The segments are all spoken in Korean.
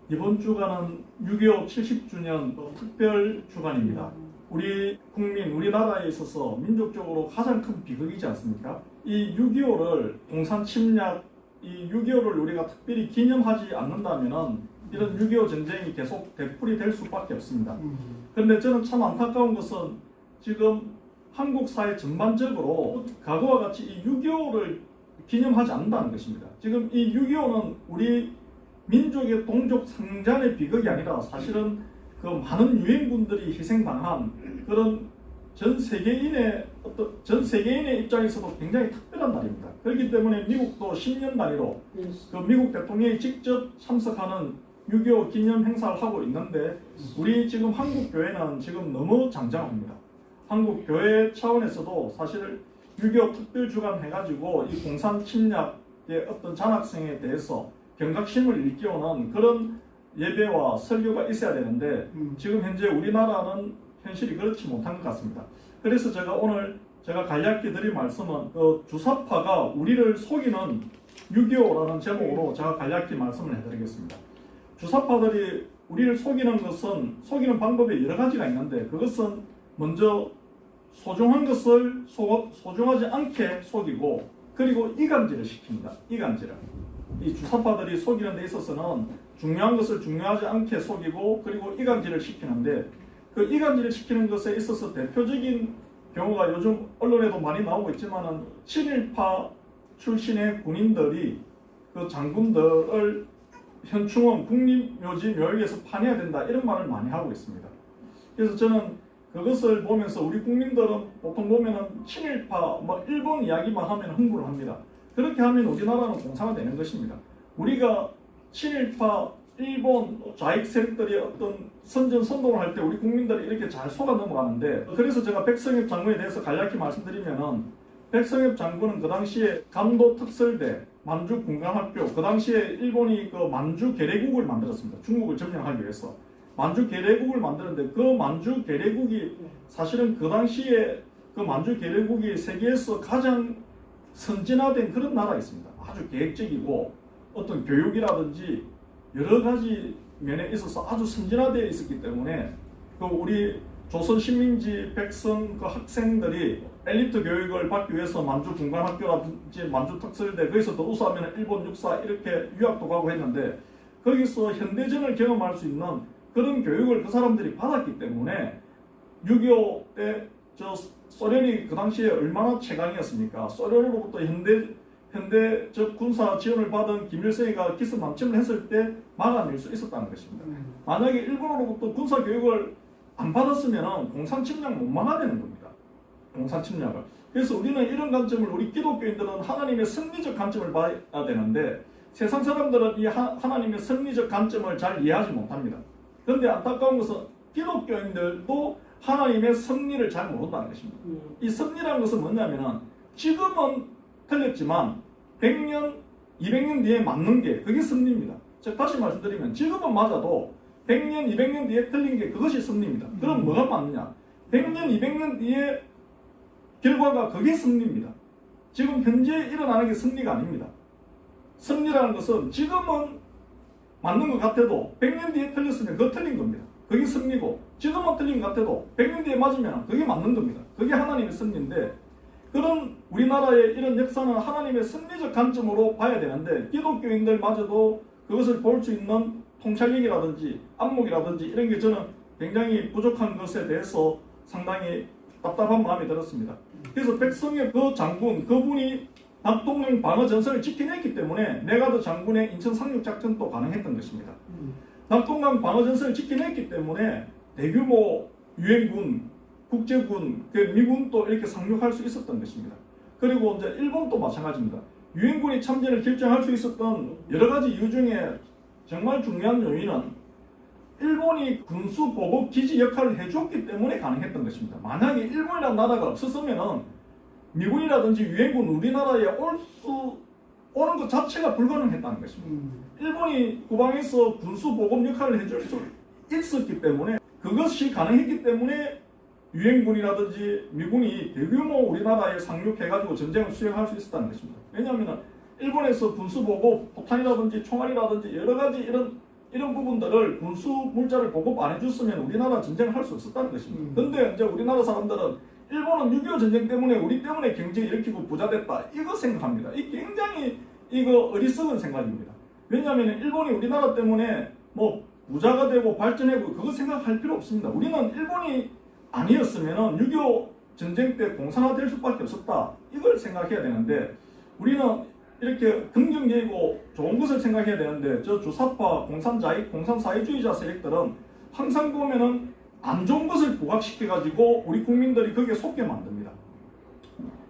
이번 주간은 6.25 70주년 특별 주간입니다. 우리 국민, 우리나라에 있어서 민족적으로 가장 큰 비극이지 않습니까? 이 6.25를 공산 침략, 이 6.25를 우리가 특별히 기념하지 않는다면 이런 6.25 전쟁이 계속 되풀이 될 수밖에 없습니다. 그런데 저는 참 안타까운 것은 지금 한국 사회 전반적으로 과거와 같이 이 6.25를 기념하지 않는다는 것입니다. 지금 이 6.25는 우리 민족의 동족 상잔의 비극이 아니라 사실은 그 많은 유엔군들이 희생당한 그런 전 세계인의 입장에서도 굉장히 특별한 날입니다. 그렇기 때문에 미국도 10년 단위로 그 미국 대통령이 직접 참석하는 6.25 기념 행사를 하고 있는데 우리 지금 한국 교회는 지금 너무 장장합니다. 한국 교회 차원에서도 사실 6.25 특별 주간 해가지고 이 공산 침략의 어떤 잔학생에 대해서 경각심을 일깨우는 그런 예배와 설교가 있어야 되는데 지금 현재 우리나라는 현실이 그렇지 못한 것 같습니다. 그래서 제가 간략히 드릴 말씀은 주사파가 우리를 속이는 6.25라는 제목으로 제가 간략히 말씀을 해드리겠습니다. 주사파들이 우리를 속이는 속이는 방법이 여러 가지가 있는데 그것은 먼저 소중한 것을 소중하지 않게 속이고 그리고 이간질을 시킵니다. 이간질을. 이 주사파들이 속이는 데 있어서는 중요한 것을 중요하지 않게 속이고 그리고 이간질을 시키는데 그 이간질을 시키는 것에 있어서 대표적인 경우가 요즘 언론에도 많이 나오고 있지만은 친일파 출신의 군인들이 그 장군들을 현충원 국립묘지 묘역에서 파내야 된다 이런 말을 많이 하고 있습니다. 그래서 저는 그것을 보면서 우리 국민들은 보통 보면은 친일파 일본 이야기만 하면 흥분을 합니다. 그렇게 하면 우리나라는 공산화되는 것입니다. 우리가 친일파, 일본 좌익 세력들이 어떤 선전선동을 할 때 우리 국민들이 이렇게 잘 속아 넘어가는데 그래서 제가 백성엽 장군에 대해서 간략히 말씀드리면은 백성엽 장군은 그 당시에 감도 특설대, 만주 군강학교 그 당시에 일본이 그 만주 계례국을 만들었습니다. 중국을 점령하기 위해서 만주 계례국을 만드는데 그 만주 계례국이 사실은 그 당시에 그 만주 계례국이 세계에서 가장 선진화된 그런 나라가 있습니다. 아주 계획적이고 어떤 교육이라든지 여러 가지 면에 있어서 아주 선진화되어 있었기 때문에 그 우리 조선 식민지 백성 그 학생들이 엘리트 교육을 받기 위해서 만주 군관학교라든지 만주 특설대 거기서 더 우수하면 일본 육사 이렇게 유학도 가고 했는데 거기서 현대전을 경험할 수 있는 그런 교육을 그 사람들이 받았기 때문에 6.25때 소련이 그 당시에 얼마나 최강이었습니까? 소련으로부터 현대적 군사 지원을 받은 김일성이가 기습망침을 했을 때 막아낼 수 있었다는 것입니다. 만약에 일본으로부터 군사 교육을 안 받았으면 공산 침략 못 막아내는 겁니다. 공산 침략을. 그래서 우리는 이런 관점을 우리 기독교인들은 하나님의 승리적 관점을 봐야 되는데 세상 사람들은 이 하나님의 승리적 관점을 잘 이해하지 못합니다. 그런데 안타까운 것은 기독교인들도 하나님의 승리를 잘 모른다는 것입니다. 이 승리라는 것은 뭐냐면은 지금은 틀렸지만 100년, 200년 뒤에 맞는 게 그게 승리입니다. 즉 다시 말씀드리면 지금은 맞아도 100년, 200년 뒤에 틀린 게 그것이 승리입니다. 그럼 뭐가 맞느냐? 100년, 200년 뒤에 결과가 그게 승리입니다. 지금 현재 일어나는 게 승리가 아닙니다. 승리라는 것은 지금은 맞는 것 같아도 100년 뒤에 틀렸으면 그거 틀린 겁니다. 그게 승리고 지금은 틀린 것 같아도 100년 뒤에 맞으면 그게 맞는 겁니다. 그게 하나님의 승리인데 그런 우리나라의 이런 역사는 하나님의 승리적 관점으로 봐야 되는데 기독교인들마저도 그것을 볼 수 있는 통찰력이라든지 안목이라든지 이런 게 저는 굉장히 부족한 것에 대해서 상당히 답답한 마음이 들었습니다. 그래서 백성의 그 장군, 그분이 낙동강 방어 전선을 지켜냈기 때문에 메가더 장군의 인천 상륙 작전도 가능했던 것입니다. 낙동강 방어 전선을 지켜냈기 때문에 대규모 유엔군, 국제군, 미군도 이렇게 상륙할 수 있었던 것입니다. 그리고 이제 일본도 마찬가지입니다. 유엔군이 참전을 결정할 수 있었던 여러 가지 이유 중에 정말 중요한 요인은 일본이 군수 보급 기지 역할을 해줬기 때문에 가능했던 것입니다. 만약에 일본이라는 나라가 없었으면은 미군이라든지 유엔군 우리나라에 오는 것 자체가 불가능했다는 것입니다. 일본이 국방에서 군수 보급 역할을 해줄 수 있었기 때문에 그것이 가능했기 때문에 유엔군이라든지 미군이 대규모 우리나라에 상륙해가지고 전쟁을 수행할 수 있었다는 것입니다. 왜냐하면 일본에서 군수 보급, 포탄이라든지 총알이라든지 여러 가지 이런 이런 부분들을 군수 물자를 보급 안 해줬으면 우리나라 전쟁을 할 수 없었다는 것입니다. 근데 이제 우리나라 사람들은 일본은 6.25 전쟁 때문에 우리 때문에 경제 일으키고 부자 됐다 이거 생각합니다. 이 굉장히 이거 어리석은 생각입니다. 왜냐하면 일본이 우리나라 때문에 뭐 부자가 되고 발전하고 그거 생각할 필요 없습니다. 우리는 일본이 아니었으면 6.25 전쟁 때 공산화될 수밖에 없었다 이걸 생각해야 되는데 우리는 이렇게 긍정적이고 좋은 것을 생각해야 되는데 저 주사파 공산자익 공산사회주의자 세력들은 항상 보면은 안 좋은 것을 부각시켜가지고 우리 국민들이 거기에 속게 만듭니다.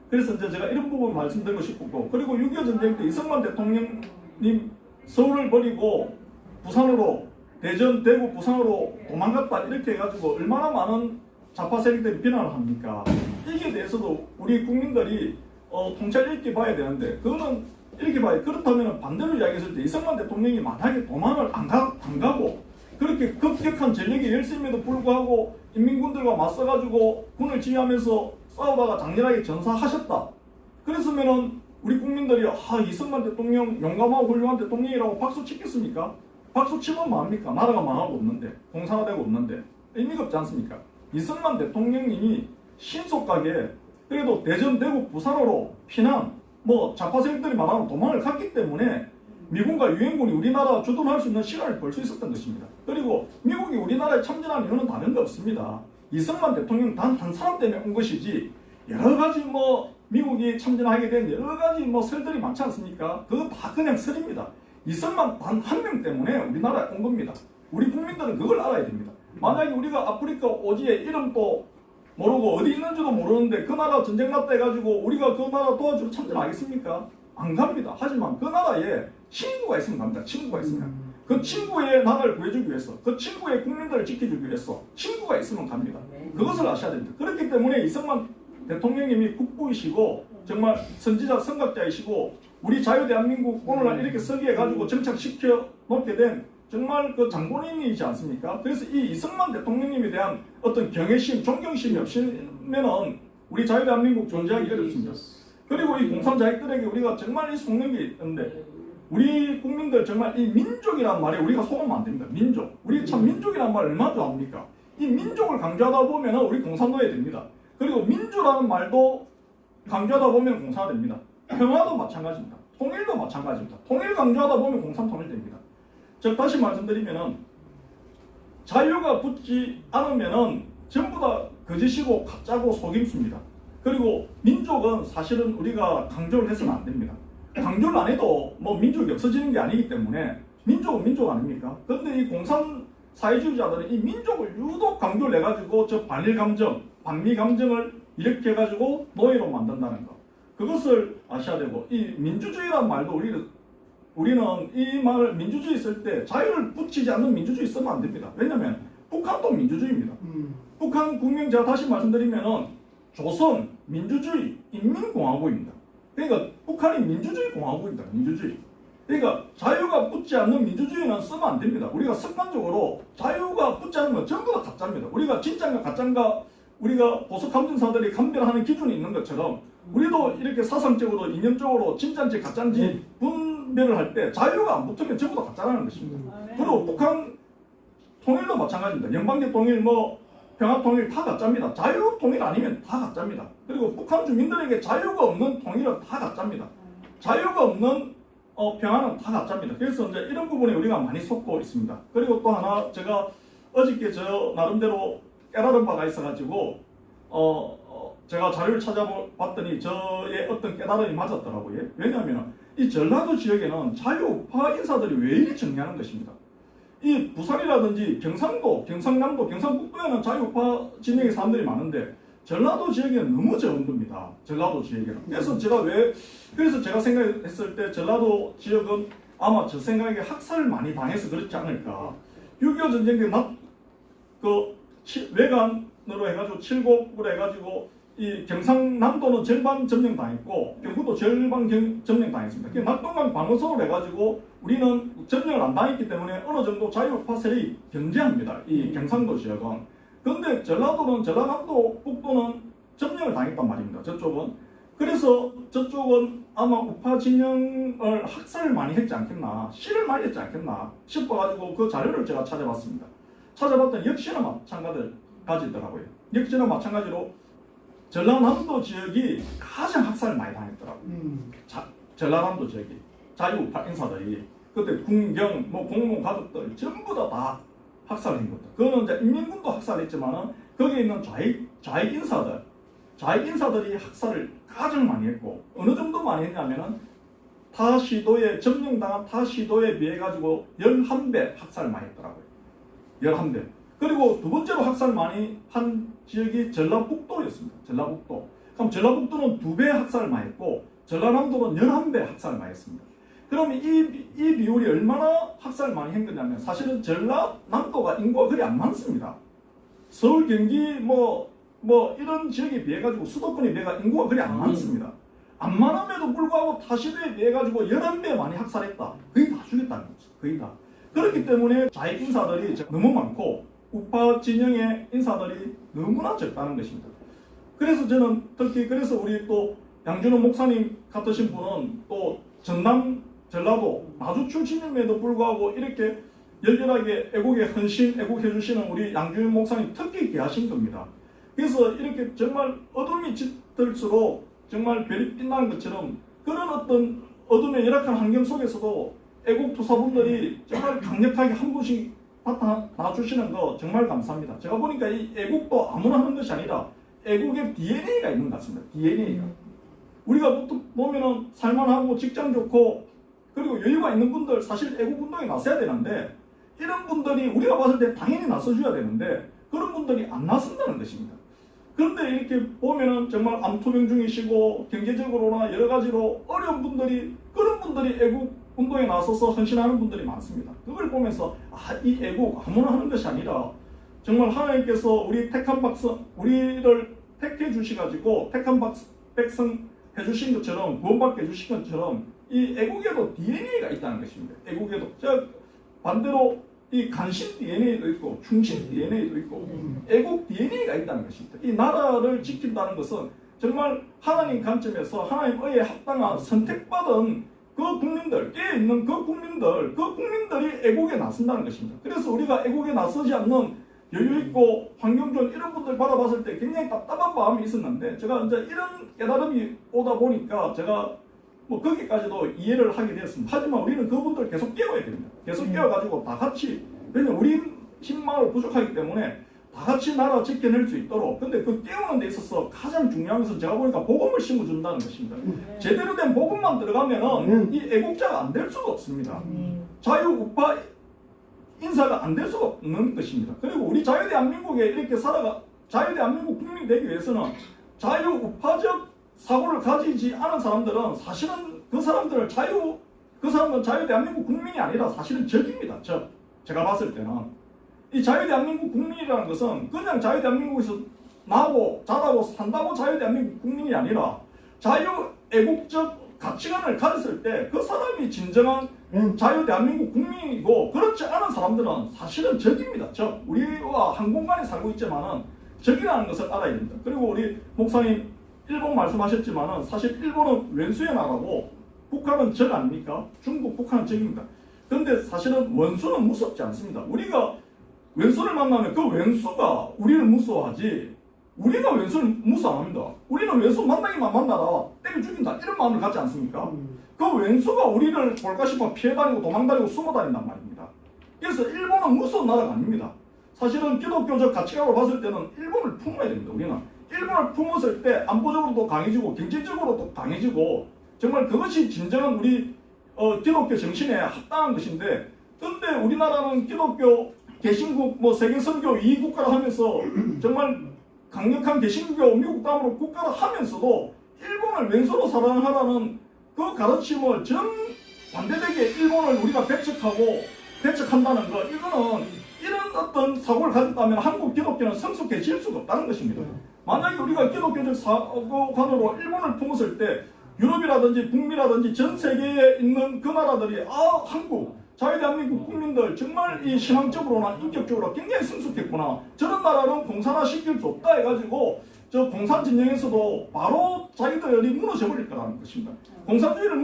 그래서 이제 제가 이런 부분 말씀드리고 싶고 그리고 6.25 전쟁 때 이승만 대통령님 서울을 버리고 부산으로 대전, 대구, 부산으로 도망갔다 이렇게 해가지고 얼마나 많은 좌파 세력들이 비난을 합니까? 이게 대해서도 우리 국민들이 통찰 있게 봐야 되는데 그거는 이렇게 봐요. 그렇다면 반대로 이야기했을 때 이승만 대통령이 만약에 도망을 안 가고 그렇게 급격한 전력의 열심에도 불구하고 인민군들과 맞서가지고 군을 지휘하면서 싸우다가 장렬하게 전사하셨다. 그랬으면은 우리 국민들이 이승만 대통령 용감하고 훌륭한 대통령이라고 박수 치겠습니까? 박수 치면 뭐합니까? 나라가 망하고 없는데 공산화되고 없는데 의미가 없지 않습니까? 이승만 대통령님이 신속하게 그래도 대전, 대구, 부산으로 피난 뭐 좌파 세력들이 말하는 도망을 갔기 때문에 미군과 유엔군이 우리나라 주둔할 수 있는 시간을 벌 수 있었던 것입니다. 그리고 미국이 우리나라에 참전한 이유는 다른 거 없습니다. 이승만 대통령 단 한 사람 때문에 온 것이지 여러 가지 뭐 미국이 참전하게 된 여러 가지 뭐 설들이 많지 않습니까? 그거 다 그냥 설입니다. 이승만 단 한 명 때문에 우리나라에 온 겁니다. 우리 국민들은 그걸 알아야 됩니다. 만약에 우리가 아프리카 오지에 이름도 모르고 어디 있는지도 모르는데 그 나라 전쟁 났다 해가지고 우리가 그 나라 도와주러 참전하겠습니까? 안 갑니다. 하지만 그 나라에 친구가 있으면 갑니다. 친구가 있으면. 그 친구의 나라를 구해주기 위해서 그 친구의 국민들을 지켜주기 위해서 친구가 있으면 갑니다. 그것을 아셔야 됩니다. 그렇기 때문에 이승만 대통령님이 국부이시고 정말 선지자 선각자이시고 우리 자유대한민국 오늘날 이렇게 서기해가지고 정착시켜 놓게 된 정말 그 장본인이지 않습니까? 그래서 이 이승만 대통령님에 대한 어떤 경외심, 존경심이 없으면은 우리 자유대한민국 존재하기 어렵습니다. 그리고 이 공산자익들에게 우리가 정말 이 속는 게 있는데 우리 국민들 정말 이 민족이란 말에 우리가 속으면 안 됩니다. 민족. 우리 참 민족이란 말 얼마나 좋아합니까? 이 민족을 강조하다 보면 우리 공산화해야 됩니다. 그리고 민주라는 말도 강조하다 보면 공산화됩니다. 평화도 마찬가지입니다. 통일도 마찬가지입니다. 통일 강조하다 보면 공산통일됩니다. 즉 다시 말씀드리면은 자유가 붙지 않으면은 전부 다 거짓이고 가짜고 속임수입니다. 그리고 민족은 사실은 우리가 강조를 해서는 안 됩니다. 강조를 안 해도 뭐 민족이 없어지는 게 아니기 때문에 민족은 민족 아닙니까? 그런데 이 공산 사회주의자들은 이 민족을 유독 강조를 해가지고 저 반일 감정, 반미 감정을 일으켜가지고 노예로 만든다는 것. 그것을 아셔야 되고 이 민주주의란 말도 우리는 이 말을 민주주의 쓸 때 자유를 붙이지 않는 민주주의 쓰면 안 됩니다. 왜냐하면 북한도 민주주의입니다. 북한 국명 제가 다시 말씀드리면은 조선 민주주의 인민공화국입니다. 그러니까 북한이 민주주의 공화국입니다. 민주주의. 그러니까 자유가 붙지 않는 민주주의는 쓰면 안 됩니다. 우리가 습관적으로 자유가 붙지 않는 건 전부 다 가짜입니다. 우리가 진짜인가 가짜인가 우리가 보수 감정사들이 감별하는 기준이 있는 것처럼 우리도 이렇게 사상적으로 이념적으로 진짜인지 가짜인지 분별을 할 때 자유가 안 붙으면 전부 다 가짜라는 것입니다. 그리고 북한 통일도 마찬가지입니다. 연방제 통일 뭐 평화 통일 다 가짜입니다. 자유 통일 아니면 다 가짜입니다. 그리고 북한 주민들에게 자유가 없는 통일은 다 가짜입니다. 자유가 없는 평화는 다 가짜입니다. 그래서 이제 이런 부분에 우리가 많이 속고 있습니다. 그리고 또 하나 제가 어저께 저 나름대로 깨달은 바가 있어가지고 제가 자료를 찾아봤더니 저의 어떤 깨달음이 맞았더라고요. 왜냐하면 이 전라도 지역에는 자유우파 인사들이 왜 이리 정리하는 것입니다. 이 부산이라든지 경상도, 경상남도, 경상북도에는 자유우파 진영의 사람들이 많은데 전라도 지역에는 너무 적은 겁니다. 전라도 지역에는. 그래서 제가 생각했을 때 전라도 지역은 아마 저 생각에 학살을 많이 당해서 그렇지 않을까. 6.25 전쟁 때 외관으로 해가지고 칠곡으로 해가지고 이 경상남도는 절반 점령당했고 경북도 절반 점령당했습니다. 낙동강 방어선으로 해가지고 우리는 점령을 안 당했기 때문에 어느 정도 자유우파 세력이 견제합니다. 이 경상도 지역은. 그런데 전라도는 전라남도 북도는 점령을 당했단 말입니다. 저쪽은. 그래서 저쪽은 아마 우파 진영을 학살을 많이 했지 않겠나, 시를 많이 했지 않겠나 싶어가지고 그 자료를 제가 찾아봤습니다. 찾아봤더니 역시나 마찬가지더라고요. 역시나 마찬가지로 전라남도 지역이 가장 학살을 많이 당했더라고요. 전라남도 지역이 자유우파 인사들이 그때 군경, 뭐 공무원 가족들 전부 다 학살을 한 겁니다. 그거는 이제 인민군도 학살했지만은 거기에 있는 좌익 인사들이 학살을 가장 많이 했고, 어느 정도 많이 했냐면은 타 시도에 점령당한 타 시도에 비해 가지고 11배 학살을 많이 했더라고요. 11배. 그리고 두 번째로 학살 많이 한 지역이 전라북도였습니다. 전라북도. 그럼 전라북도는 2배 학살을 많이 했고 전라남도는 11배 학살을 많이 했습니다. 그러면 이 비율이 얼마나 학살을 많이 한 거냐면, 사실은 전라남도가 인구가 그리 안 많습니다. 서울, 경기 이런 지역에 비해 가지고 수도권에 비해 인구가 그리 안 많습니다. 안 많음에도 불구하고 타시도에 비해 가지고 11배 많이 학살했다. 거의 다 죽였다는 거죠. 거의 다. 그렇기 때문에 좌익 인사들이 너무 많고 우파 진영의 인사들이 너무나 적다는 것입니다. 그래서 저는 특히 그래서 우리 또 양준호 목사님 같으신 분은 또 전라도 마주 출신임에도 불구하고 이렇게 열렬하게 애국에 헌신, 애국해 주시는 우리 양준호 목사님 특히 귀하신 겁니다. 그래서 이렇게 정말 어둠이 짙을수록 정말 별이 빛나는 것처럼 그런 어떤 어둠의 열악한 환경 속에서도 애국 투사분들이 정말 강력하게 한 분씩 나눠주시는 거 정말 감사합니다. 제가 보니까 이 애국도 아무나 하는 것이 아니라 애국의 DNA가 있는 것 같습니다. DNA가. 우리가 보면은 살만하고 직장 좋고 그리고 여유가 있는 분들 사실 애국운동에 나서야 되는데, 이런 분들이 우리가 봤을 때 당연히 나서줘야 되는데 그런 분들이 안 나선다는 것입니다. 그런데 이렇게 보면은 정말 암투병 중이시고 경제적으로나 여러 가지로 어려운 분들이, 그런 분들이 애국 운동에 나서서 헌신하는 분들이 많습니다. 그걸 보면서 이 애국 아무나 하는 것이 아니라 정말 하나님께서 우리를 택해 주시가지고 택한 백성 해주신 것처럼, 구원받게 해주신 것처럼 이 애국에도 DNA가 있다는 것입니다. 애국에도 반대로 이 간신 DNA도 있고 충신 DNA도 있고 애국 DNA가 있다는 것입니다. 이 나라를 지킨다는 것은 정말 하나님 관점에서 하나님의 합당한 선택받은 그 국민들, 깨어있는 그 국민들이 애국에 나선다는 것입니다. 그래서 우리가 애국에 나서지 않는 여유있고 환경 좋은 이런 분들 바라봤을 때 굉장히 답답한 마음이 있었는데, 제가 이제 이런 깨달음이 오다 보니까 제가 거기까지도 이해를 하게 되었습니다. 하지만 우리는 그분들 계속 깨워야 됩니다. 계속 깨워가지고 다 같이, 왜냐면 우리 힘만으로 부족하기 때문에 다 같이 나라 지켜낼 수 있도록. 근데 그 깨우는 데 있어서 가장 중요한 것은 제가 보니까 복음을 심어준다는 것입니다. 제대로 된 복음만 들어가면은 이 애국자가 안 될 수가 없습니다. 자유우파 인사가 안 될 수가 없는 것입니다. 그리고 우리 자유대한민국에 이렇게 자유대한민국 국민이 되기 위해서는 자유우파적 사고를 가지지 않은 사람들은 사실은 그 사람들은 자유대한민국 국민이 아니라 사실은 적입니다. 제가 봤을 때는. 이 자유대한민국 국민이라는 것은 그냥 자유대한민국에서 나고 자라고 산다고 자유대한민국 국민이 아니라 자유애국적 가치관을 가졌을 때 그 사람이 진정한 자유대한민국 국민이고, 그렇지 않은 사람들은 사실은 적입니다. 우리와 한 공간에 살고 있지만은 적이라는 것을 알아야 됩니다. 그리고 우리 목사님 일본 말씀하셨지만은 사실 일본은 왼수의 나라고 북한은 적 아닙니까? 중국, 북한은 적입니다. 그런데 사실은 원수는 무섭지 않습니다. 우리가 왼수를 만나면 그 왼수가 우리를 무서워하지 우리가 왼수를 무서 안 합니다. 우리는 왼수 만나기만 만나라 때려 죽인다 이런 마음을 갖지 않습니까? 그 왼수가 우리를 볼까 싶어 피해 다니고 도망 다니고 숨어 다닌단 말입니다. 그래서 일본은 무서운 나라가 아닙니다. 사실은 기독교적 가치관으로 봤을 때는 일본을 품어야 됩니다. 우리는 일본을 품었을 때 안보적으로도 강해지고 경제적으로도 강해지고 정말 그것이 진정한 우리 기독교 정신에 합당한 것인데, 근데 우리나라는 기독교 개신국 세계선교 2국가를 하면서 정말 강력한 개신교 미국 다음으로 국가를 하면서도 일본을 왼수로 사랑하라는 그 가르침을 정반대되게 일본을 우리가 배척한다는 거, 이거는 이런 어떤 사고를 가졌다면 한국 기독교는 성숙해질 수가 없다는 것입니다. 만약에 우리가 기독교적 사고관으로 일본을 품었을 때 유럽이라든지 북미라든지 전 세계에 있는 그 나라들이 한국 자유대한민국 국민들 정말 이 신앙적으로나 인격적으로 굉장히 성숙했구나, 저런 나라는 공산화 시킬 수 없다 해가지고 저 공산 진영에서도 바로 자기들이 무너져 버릴 거라는 것입니다. 공산주의를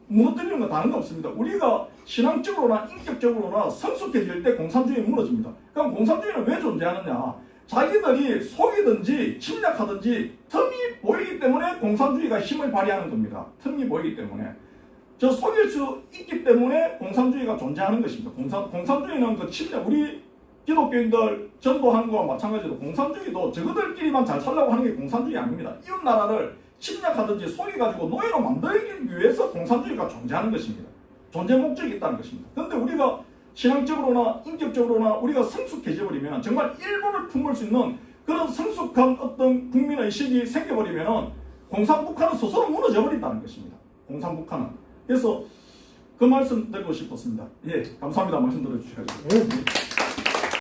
무너뜨리는 건 다른 거 없습니다. 우리가 신앙적으로나 인격적으로나 성숙해질 때 공산주의는 무너집니다. 그럼 공산주의는 왜 존재하느냐? 자기들이 속이든지 침략하든지 틈이 보이기 때문에 공산주의가 힘을 발휘하는 겁니다. 틈이 보이기 때문에. 저 속일 수 있기 때문에 공산주의가 존재하는 것입니다. 공산주의는 그 침략, 우리 기독교인들 전도하는 거와 마찬가지로 공산주의도 저그들끼리만 잘 살라고 하는 게 공산주의 아닙니다. 이웃 나라를 침략하든지 속여가지고 노예로 만들기 위해서 공산주의가 존재하는 것입니다. 존재 목적이 있다는 것입니다. 그런데 우리가 신앙적으로나 인격적으로나 우리가 성숙해져 버리면 정말 일본을 품을 수 있는 그런 성숙한 어떤 국민의식이 생겨버리면 공산북한은 스스로 무너져 버린다는 것입니다. 공산북한은. 그래서 그 말씀 드리고 싶었습니다. 예, 감사합니다. 말씀 들어주셔서.